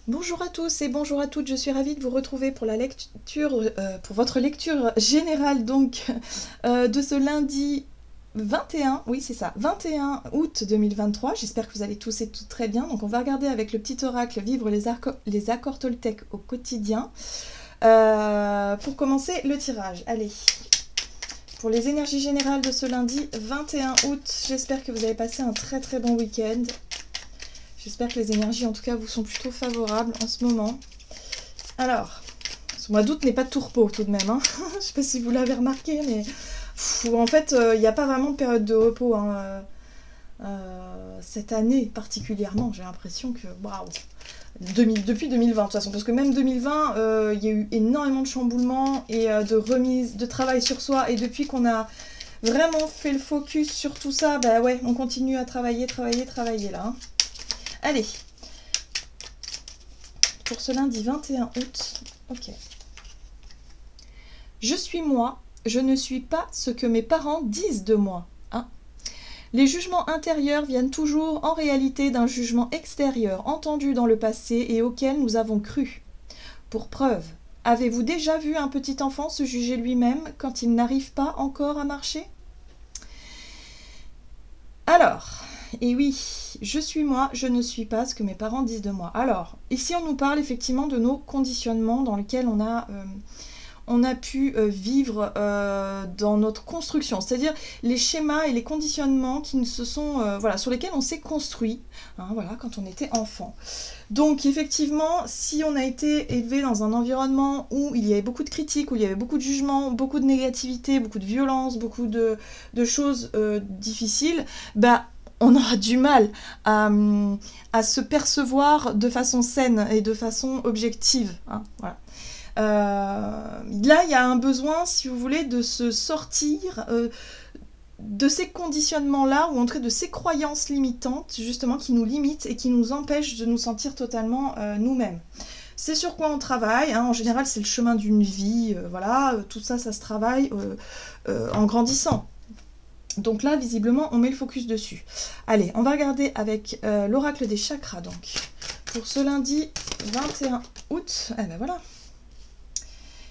Bonjour à tous et bonjour à toutes, je suis ravie de vous retrouver pour la lecture, pour votre lecture générale donc de ce lundi 21, oui c'est ça, 21 août 2023. J'espère que vous allez tous et toutes très bien. Donc on va regarder avec le petit oracle vivre les accords Toltec au quotidien. Pour commencer le tirage, allez. Pour les énergies générales de ce lundi 21 août, j'espère que vous avez passé un très très bon week-end. J'espère que les énergies, en tout cas, vous sont plutôt favorables en ce moment. Alors, ce mois d'août n'est pas de tout repos tout de même. Hein. Je ne sais pas si vous l'avez remarqué, mais en fait, il n'y a pas vraiment de période de repos. Hein. Cette année particulièrement, j'ai l'impression que, waouh, depuis 2020 de toute façon, parce que même 2020, il y a eu énormément de chamboulements et de remise, de travail sur soi. Et depuis qu'on a vraiment fait le focus sur tout ça, bah ouais, on continue à travailler là. Hein. Allez, pour ce lundi 21 août, ok. Je suis moi, je ne suis pas ce que mes parents disent de moi. Hein. Les jugements intérieurs viennent toujours en réalité d'un jugement extérieur, entendu dans le passé et auquel nous avons cru. Pour preuve, avez-vous déjà vu un petit enfant se juger lui-même quand il n'arrive pas encore à marcher? Alors... Et oui, je suis moi, je ne suis pas ce que mes parents disent de moi. Alors, ici on nous parle effectivement de nos conditionnements dans lesquels on a pu vivre dans notre construction. C'est-à-dire les schémas et les conditionnements qui se sont, voilà, sur lesquels on s'est construit hein, voilà, quand on était enfant. Donc effectivement, si on a été élevé dans un environnement où il y avait beaucoup de critiques, où il y avait beaucoup de jugements, beaucoup de négativité, beaucoup de violence, beaucoup de choses difficiles, bah on aura du mal à se percevoir de façon saine et de façon objective. Hein, voilà. Là, il y a un besoin, si vous voulez, de se sortir de ces conditionnements-là, ou en tout cas de ces croyances limitantes, justement, qui nous limitent et qui nous empêchent de nous sentir totalement nous-mêmes. C'est sur quoi on travaille, hein. En général, c'est le chemin d'une vie, voilà, tout ça, ça se travaille en grandissant. Donc là, visiblement, on met le focus dessus. Allez, on va regarder avec l'oracle des chakras, donc. Pour ce lundi 21 août, eh ben voilà.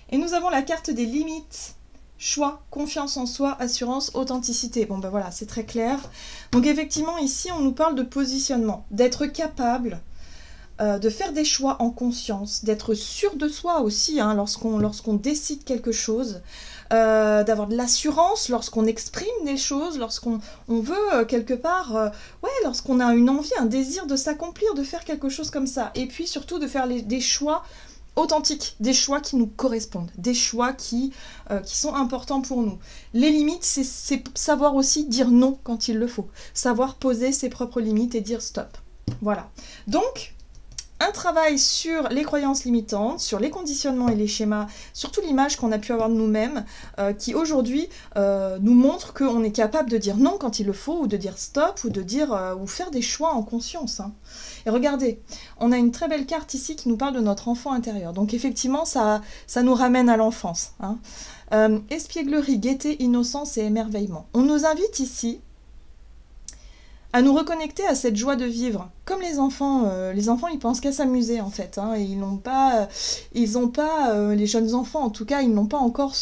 Et nous avons la carte des limites. Choix, confiance en soi, assurance, authenticité. Bon ben voilà, c'est très clair. Donc effectivement, ici, on nous parle de positionnement. D'être capable de faire des choix en conscience, d'être sûr de soi aussi, hein, lorsqu'on décide quelque chose. D'avoir de l'assurance lorsqu'on exprime des choses, lorsqu'on veut quelque part, ouais, lorsqu'on a une envie, un désir de s'accomplir, de faire quelque chose comme ça. Et puis surtout de faire des choix authentiques, des choix qui nous correspondent, des choix qui sont importants pour nous. Les limites, c'est savoir aussi dire non quand il le faut, savoir poser ses propres limites et dire stop. Voilà. Donc, un travail sur les croyances limitantes, sur les conditionnements et les schémas, surtout l'image qu'on a pu avoir de nous-mêmes, qui aujourd'hui nous montre qu'on est capable de dire non quand il le faut, ou de dire stop, ou de dire ou faire des choix en conscience. Hein. Et regardez, on a une très belle carte ici qui nous parle de notre enfant intérieur. Donc effectivement, ça nous ramène à l'enfance. Hein. Espièglerie, gaieté, innocence et émerveillement. On nous invite ici à nous reconnecter à cette joie de vivre. Comme les enfants ils pensent qu'à s'amuser en fait. Hein, et ils n'ont pas, les jeunes enfants en tout cas, ils n'ont pas encore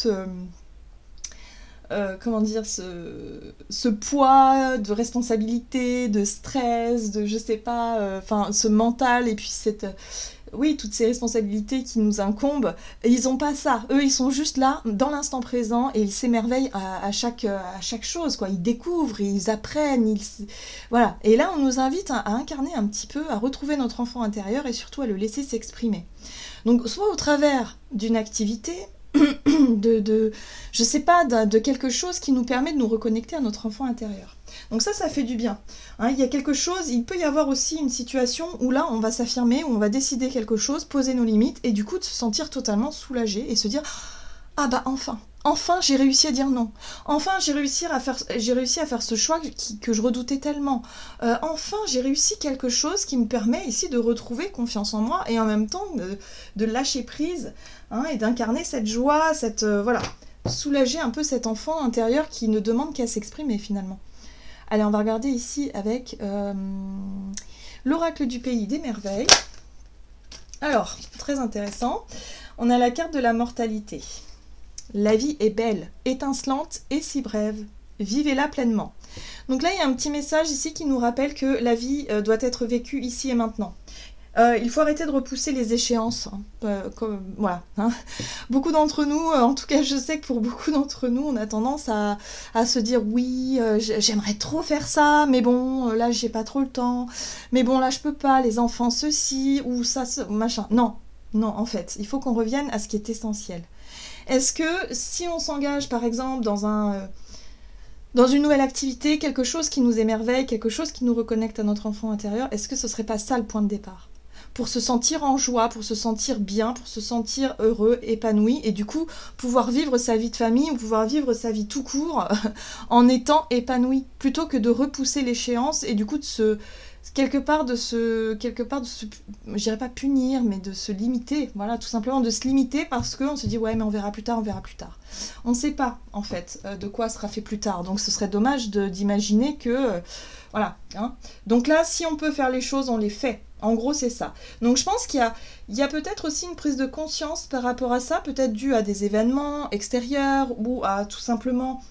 comment dire, ce poids de responsabilité, de stress, de je sais pas, enfin ce mental et puis oui, toutes ces responsabilités qui nous incombent, et ils n'ont pas ça. Eux, ils sont juste là, dans l'instant présent, et ils s'émerveillent à chaque chose, quoi. Ils découvrent, ils apprennent, voilà. Et là, on nous invite à incarner un petit peu, à retrouver notre enfant intérieur, et surtout à le laisser s'exprimer. Donc, soit au travers d'une activité, je sais pas, de quelque chose qui nous permet de nous reconnecter à notre enfant intérieur. Donc ça fait du bien. Hein, il y a quelque chose, il peut y avoir aussi une situation où là, on va s'affirmer, où on va décider quelque chose, poser nos limites, et du coup, de se sentir totalement soulagé et se dire « Ah bah enfin j'ai réussi à dire non. Enfin j'ai réussi à faire ce choix que je redoutais tellement. Enfin j'ai réussi quelque chose qui me permet ici de retrouver confiance en moi et en même temps de lâcher prise hein, et d'incarner cette joie, voilà, soulager un peu cet enfant intérieur qui ne demande qu'à s'exprimer finalement. » Allez, on va regarder ici avec l'oracle du pays des merveilles. Alors, très intéressant. On a la carte de la mortalité. La vie est belle, étincelante et si brève. Vivez-la pleinement. Donc là, il y a un petit message ici qui nous rappelle que la vie doit être vécue ici et maintenant. Il faut arrêter de repousser les échéances. Voilà. Hein. Beaucoup d'entre nous, en tout cas je sais que pour beaucoup d'entre nous, on a tendance à se dire oui, j'aimerais trop faire ça, mais bon, là j'ai pas trop le temps. Mais bon, là je peux pas, les enfants ceci, ou ça, machin. Non, non, en fait, il faut qu'on revienne à ce qui est essentiel. Est-ce que si on s'engage par exemple dans une nouvelle activité, quelque chose qui nous émerveille, quelque chose qui nous reconnecte à notre enfant intérieur, est-ce que ce serait pas ça le point de départ ? Pour se sentir en joie, pour se sentir bien, pour se sentir heureux, épanoui, et du coup, pouvoir vivre sa vie de famille ou pouvoir vivre sa vie tout court en étant épanoui, plutôt que de repousser l'échéance et du coup de se... quelque part de se, je dirais pas punir, mais de se limiter, voilà, tout simplement de se limiter parce qu'on se dit ouais mais on verra plus tard, on verra plus tard. On ne sait pas en fait de quoi sera fait plus tard, donc ce serait dommage d'imaginer que, voilà. Hein. Donc là, si on peut faire les choses, on les fait. En gros, c'est ça. Donc je pense qu'il y a peut-être aussi une prise de conscience par rapport à ça, peut-être due à des événements extérieurs ou à tout simplement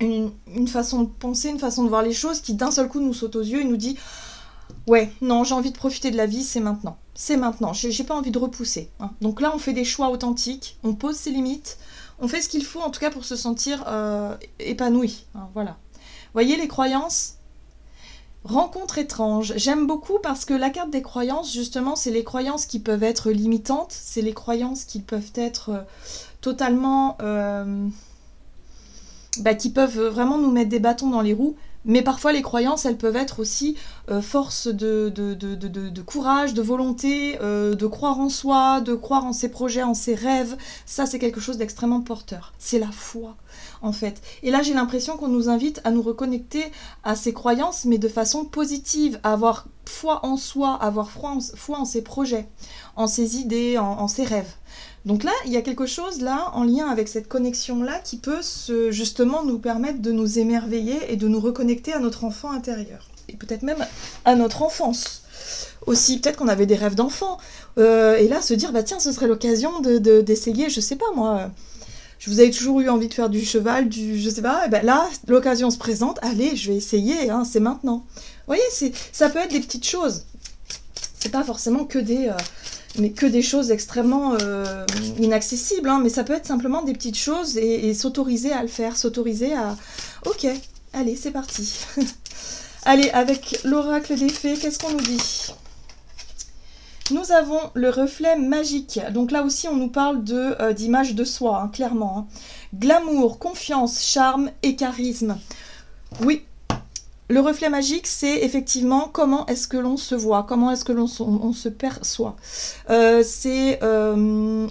une façon de penser, une façon de voir les choses qui d'un seul coup nous saute aux yeux et nous dit ouais, non, j'ai envie de profiter de la vie, c'est maintenant. C'est maintenant, j'ai pas envie de repousser. Hein. Donc là, on fait des choix authentiques, on pose ses limites, on fait ce qu'il faut en tout cas pour se sentir épanoui. Hein, voilà. Voyez les croyances ? Rencontre étrange. J'aime beaucoup parce que la carte des croyances, justement, c'est les croyances qui peuvent être limitantes, c'est les croyances qui peuvent être totalement... qui peuvent vraiment nous mettre des bâtons dans les roues. Mais parfois, les croyances, elles peuvent être aussi force de courage, de volonté, de croire en soi, de croire en ses projets, en ses rêves. Ça, c'est quelque chose d'extrêmement porteur. C'est la foi, en fait. Et là, j'ai l'impression qu'on nous invite à nous reconnecter à ces croyances, mais de façon positive, à avoir foi en soi, avoir foi en ses projets, en ses idées, en ses rêves. Donc là, il y a quelque chose là en lien avec cette connexion-là qui peut justement nous permettre de nous émerveiller et de nous reconnecter à notre enfant intérieur. Et peut-être même à notre enfance aussi. Peut-être qu'on avait des rêves d'enfant. Et là, se dire, bah tiens, ce serait l'occasion d'essayer, je sais pas moi... Je vous avais toujours eu envie de faire du cheval, je sais pas, et ben là, l'occasion se présente, allez, je vais essayer, hein, c'est maintenant. Vous voyez, ça peut être des petites choses. C'est pas forcément que des choses extrêmement inaccessibles, hein, mais ça peut être simplement des petites choses et s'autoriser à le faire, s'autoriser à... Ok, allez, c'est parti. Allez, avec l'oracle des fées, qu'est-ce qu'on nous dit ? Nous avons le reflet magique. Donc là aussi, on nous parle d'image de soi, hein, clairement. Hein. Glamour, confiance, charme et charisme. Oui, le reflet magique, c'est effectivement comment est-ce que l'on se voit, comment est-ce que on se perçoit. C'est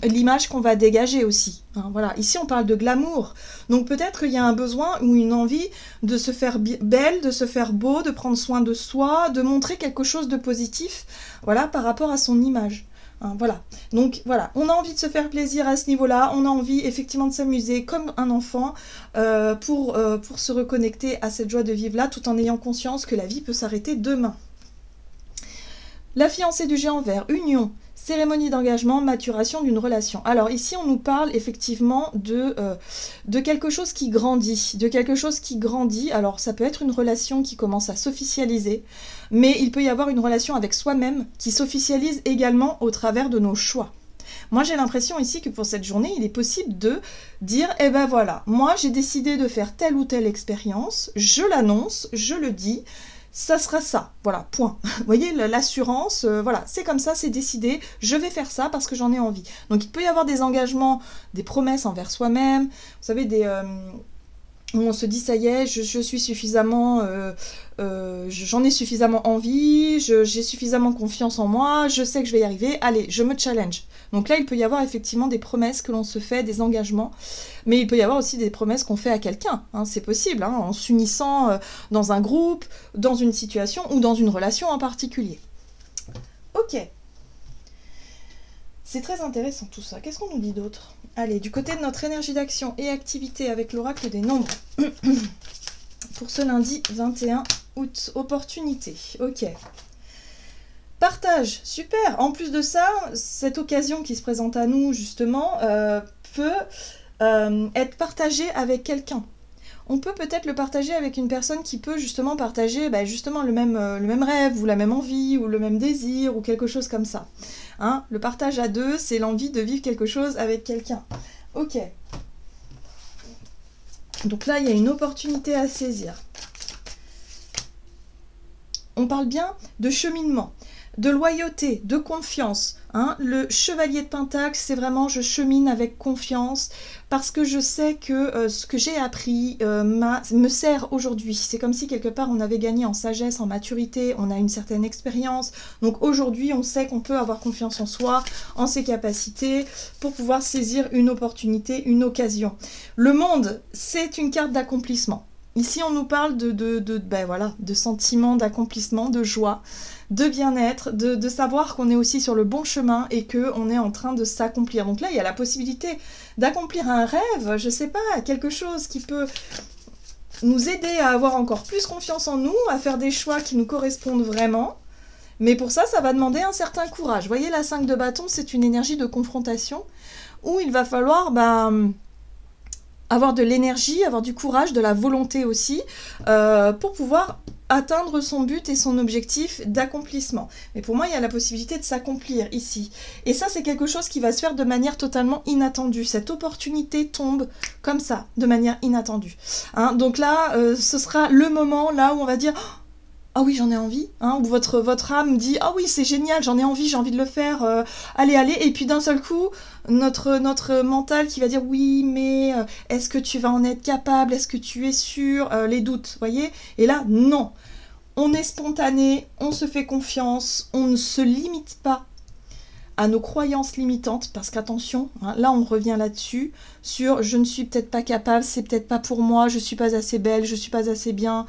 l'image qu'on va dégager aussi. Hein, voilà. Ici, on parle de glamour. Donc peut-être qu'il y a un besoin ou une envie de se faire belle, de se faire beau, de prendre soin de soi, de montrer quelque chose de positif, voilà, par rapport à son image. Hein, voilà. Donc voilà, on a envie de se faire plaisir à ce niveau-là, on a envie effectivement de s'amuser comme un enfant pour se reconnecter à cette joie de vivre-là, tout en ayant conscience que la vie peut s'arrêter demain. La fiancée du géant vert, union, cérémonie d'engagement, maturation d'une relation. Alors ici, on nous parle effectivement de quelque chose qui grandit, Alors ça peut être une relation qui commence à s'officialiser, mais il peut y avoir une relation avec soi-même qui s'officialise également au travers de nos choix. Moi, j'ai l'impression ici que pour cette journée, il est possible de dire, eh ben voilà, moi j'ai décidé de faire telle ou telle expérience, je l'annonce, je le dis, ça sera ça, voilà, point. Vous voyez, l'assurance, voilà, c'est comme ça, c'est décidé, je vais faire ça parce que j'en ai envie. Donc il peut y avoir des engagements, des promesses envers soi-même, vous savez, où on se dit, ça y est, je suis suffisamment, j'en ai suffisamment envie, j'ai suffisamment confiance en moi, je sais que je vais y arriver, allez, je me challenge. Donc là, il peut y avoir effectivement des promesses que l'on se fait, des engagements, mais il peut y avoir aussi des promesses qu'on fait à quelqu'un, hein, c'est possible, hein, en s'unissant dans un groupe, dans une situation ou dans une relation en particulier. Ok. C'est très intéressant tout ça. Qu'est-ce qu'on nous dit d'autre ? Allez, du côté de notre énergie d'action et activité avec l'oracle des nombres. Pour ce lundi 21 août, opportunité. Ok. Partage, super. En plus de ça, cette occasion qui se présente à nous, justement, peut être partagée avec quelqu'un. On peut peut-être le partager avec une personne qui peut justement partager justement le même rêve, ou la même envie, ou le même désir, ou quelque chose comme ça. Hein, le partage à deux, c'est l'envie de vivre quelque chose avec quelqu'un. Ok. Donc là, il y a une opportunité à saisir. On parle bien de cheminement, de loyauté, de confiance. Hein. Le chevalier de Pentacle, c'est vraiment je chemine avec confiance parce que je sais que ce que j'ai appris me sert aujourd'hui. C'est comme si quelque part on avait gagné en sagesse, en maturité, on a une certaine expérience. Donc aujourd'hui, on sait qu'on peut avoir confiance en soi, en ses capacités pour pouvoir saisir une opportunité, une occasion. Le monde, c'est une carte d'accomplissement. Ici, on nous parle de sentiments d'accomplissement, de joie, de bien-être, de savoir qu'on est aussi sur le bon chemin et qu'on est en train de s'accomplir. Donc là, il y a la possibilité d'accomplir un rêve, je sais pas, quelque chose qui peut nous aider à avoir encore plus confiance en nous, à faire des choix qui nous correspondent vraiment. Mais pour ça, ça va demander un certain courage. Vous voyez, la 5 de bâton, c'est une énergie de confrontation où il va falloir avoir de l'énergie, avoir du courage, de la volonté aussi, pour pouvoir atteindre son but et son objectif d'accomplissement. Mais pour moi, il y a la possibilité de s'accomplir ici. Et ça, c'est quelque chose qui va se faire de manière totalement inattendue. Cette opportunité tombe comme ça, de manière inattendue. Hein, donc là, ce sera le moment là où on va dire « Ah oui, j'en ai envie hein, », ou votre âme dit « Ah oui, c'est génial, j'en ai envie de le faire, allez, allez », et puis d'un seul coup, notre mental qui va dire « Oui, mais est-ce que tu vas en être capable? Est-ce que tu es sûr ?» Les doutes, vous voyez. Et là, non. On est spontané, on se fait confiance, on ne se limite pas à nos croyances limitantes, parce qu'attention, hein, là on revient là-dessus, sur « Je ne suis peut-être pas capable, c'est peut-être pas pour moi, je suis pas assez belle, je suis pas assez bien ».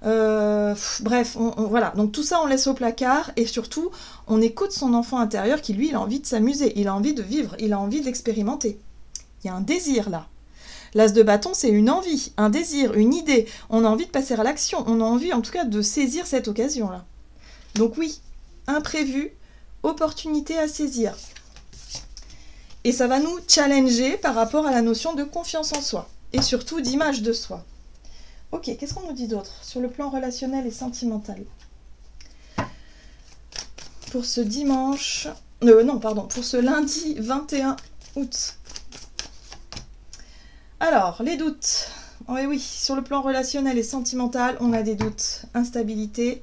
Bref, voilà. Donc tout ça, on laisse au placard et surtout, on écoute son enfant intérieur qui, lui, il a envie de s'amuser, il a envie de vivre, il a envie d'expérimenter. Il y a un désir là. L'as de bâton, c'est une envie, un désir, une idée. On a envie de passer à l'action, on a envie en tout cas de saisir cette occasion-là. Donc oui, imprévu, opportunité à saisir. Et ça va nous challenger par rapport à la notion de confiance en soi et surtout d'image de soi. Ok, qu'est-ce qu'on nous dit d'autre sur le plan relationnel et sentimental? Pour ce dimanche... pour ce lundi 21 août. Alors, les doutes. Oui, oui, sur le plan relationnel et sentimental, on a des doutes, instabilité.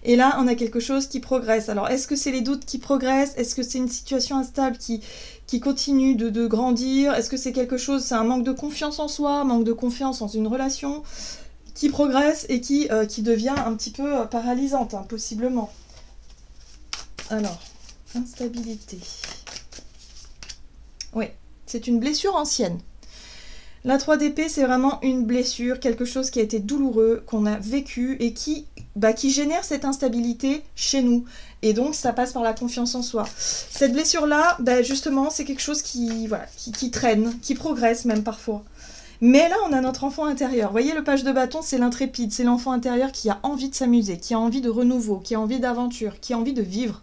Et là, on a quelque chose qui progresse. Alors, est-ce que c'est les doutes qui progressent? Est-ce que c'est une situation instable qui continue de grandir? Est-ce que c'est quelque chose, c'est un manque de confiance en soi, manque de confiance dans une relation qui progresse et qui devient un petit peu paralysante, hein, possiblement. Alors, instabilité. Oui, c'est une blessure ancienne. La 3 d'épée, c'est vraiment une blessure, quelque chose qui a été douloureux, qu'on a vécu et qui génère cette instabilité chez nous. Et donc, ça passe par la confiance en soi. Cette blessure-là, justement, c'est quelque chose qui traîne, qui progresse même parfois. Mais là, on a notre enfant intérieur. Vous voyez, le page de bâton, c'est l'intrépide, c'est l'enfant intérieur qui a envie de s'amuser, qui a envie de renouveau, qui a envie d'aventure, qui a envie de vivre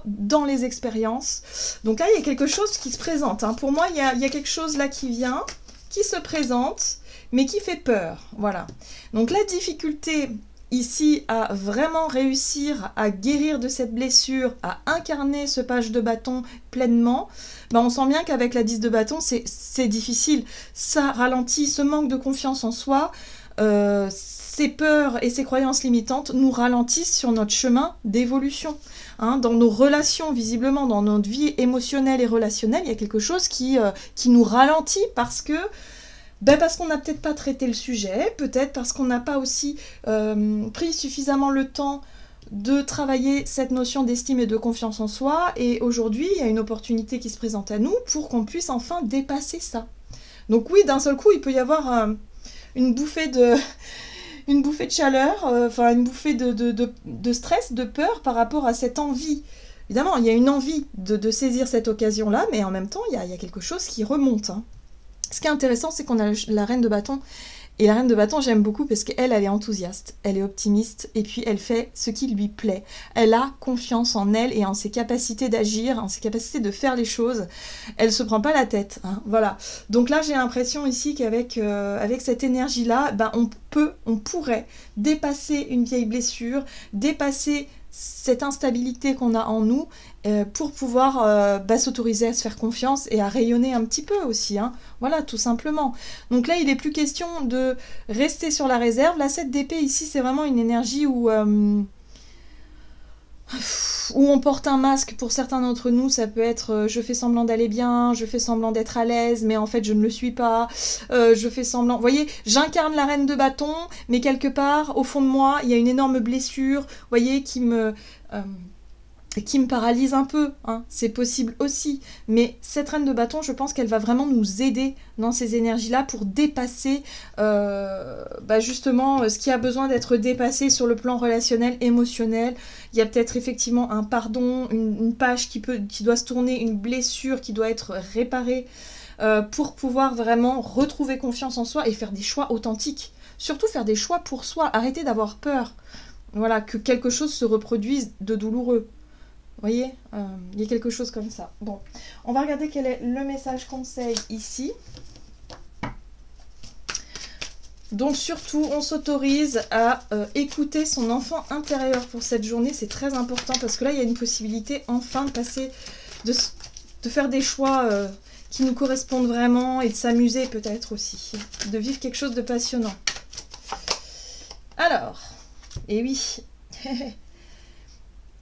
dans les expériences. Donc là, il y a quelque chose qui se présente. Hein. Pour moi, il y a quelque chose là qui vient, qui se présente, mais qui fait peur. Voilà. Donc la difficulté ici à vraiment réussir à guérir de cette blessure, à incarner ce page de bâton pleinement, on sent bien qu'avec la 10 de bâton, c'est difficile. Ça ralentit, ce manque de confiance en soi, ces peurs et ces croyances limitantes nous ralentissent sur notre chemin d'évolution. Hein, dans nos relations, visiblement, dans notre vie émotionnelle et relationnelle, il y a quelque chose qui nous ralentit parce que parce qu'on n'a peut-être pas traité le sujet, peut-être parce qu'on n'a pas aussi pris suffisamment le temps de travailler cette notion d'estime et de confiance en soi. Et aujourd'hui, il y a une opportunité qui se présente à nous pour qu'on puisse enfin dépasser ça. Donc oui, d'un seul coup, il peut y avoir une bouffée de chaleur, une bouffée de stress, de peur par rapport à cette envie. Évidemment, il y a une envie de saisir cette occasion-là, mais en même temps, il y a quelque chose qui remonte. Hein. Ce qui est intéressant, c'est qu'on a la reine de bâton Et la reine de bâton, j'aime beaucoup parce qu'elle, elle est enthousiaste, elle est optimiste, et puis elle fait ce qui lui plaît. Elle a confiance en elle et en ses capacités d'agir, en ses capacités de faire les choses. Elle se prend pas la tête, hein, voilà. Donc là, j'ai l'impression ici qu'avec avec cette énergie-là, ben, on pourrait dépasser une vieille blessure, dépasser cette instabilité qu'on a en nous pour pouvoir s'autoriser à se faire confiance et à rayonner un petit peu aussi, hein. Voilà, tout simplement. Donc là, il n'est plus question de rester sur la réserve. La 7 d'épée ici, c'est vraiment une énergie où on porte un masque. Pour certains d'entre nous, ça peut être je fais semblant d'aller bien, je fais semblant d'être à l'aise, mais en fait je ne le suis pas, je fais semblant... Vous voyez, j'incarne la reine de bâton, mais quelque part, au fond de moi, il y a une énorme blessure, vous voyez, qui me paralyse un peu, hein. C'est possible aussi. Mais cette reine de bâton, je pense qu'elle va vraiment nous aider dans ces énergies-là pour dépasser justement ce qui a besoin d'être dépassé sur le plan relationnel, émotionnel. Il y a peut-être effectivement un pardon, une page qui doit se tourner, une blessure qui doit être réparée pour pouvoir vraiment retrouver confiance en soi et faire des choix authentiques. Surtout faire des choix pour soi, arrêter d'avoir peur. Voilà, que quelque chose se reproduise de douloureux. Vous voyez, il y a quelque chose comme ça. Bon, on va regarder quel est le message conseil ici. Donc surtout, on s'autorise à écouter son enfant intérieur pour cette journée. C'est très important parce que là, il y a une possibilité enfin de passer, de faire des choix qui nous correspondent vraiment et de s'amuser peut-être aussi. De vivre quelque chose de passionnant. Alors, et oui,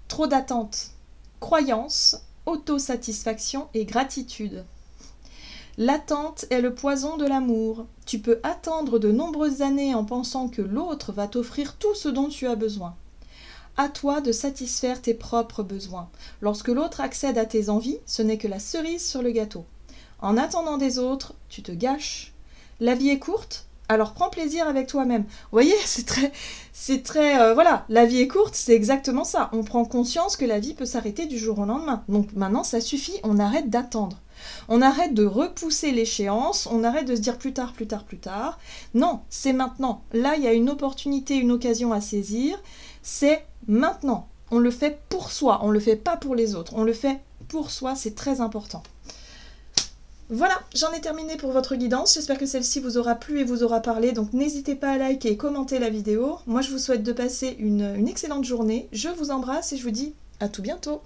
trop d'attentes. Croyance, autosatisfaction et gratitude. L'attente est le poison de l'amour. Tu peux attendre de nombreuses années en pensant que l'autre va t'offrir tout ce dont tu as besoin. À toi de satisfaire tes propres besoins. Lorsque l'autre accède à tes envies, ce n'est que la cerise sur le gâteau. En attendant des autres, tu te gâches. La vie est courte, alors prends plaisir avec toi-même. Vous voyez, voilà, la vie est courte, c'est exactement ça. On prend conscience que la vie peut s'arrêter du jour au lendemain. Donc maintenant, ça suffit, on arrête d'attendre. On arrête de repousser l'échéance, on arrête de se dire plus tard, plus tard, plus tard. Non, c'est maintenant. Là, il y a une opportunité, une occasion à saisir. C'est maintenant. On le fait pour soi, on ne le fait pas pour les autres. On le fait pour soi, c'est très important. Voilà, j'en ai terminé pour votre guidance. J'espère que celle-ci vous aura plu et vous aura parlé. Donc n'hésitez pas à liker et commenter la vidéo. Moi, je vous souhaite de passer une excellente journée. Je vous embrasse et je vous dis à tout bientôt.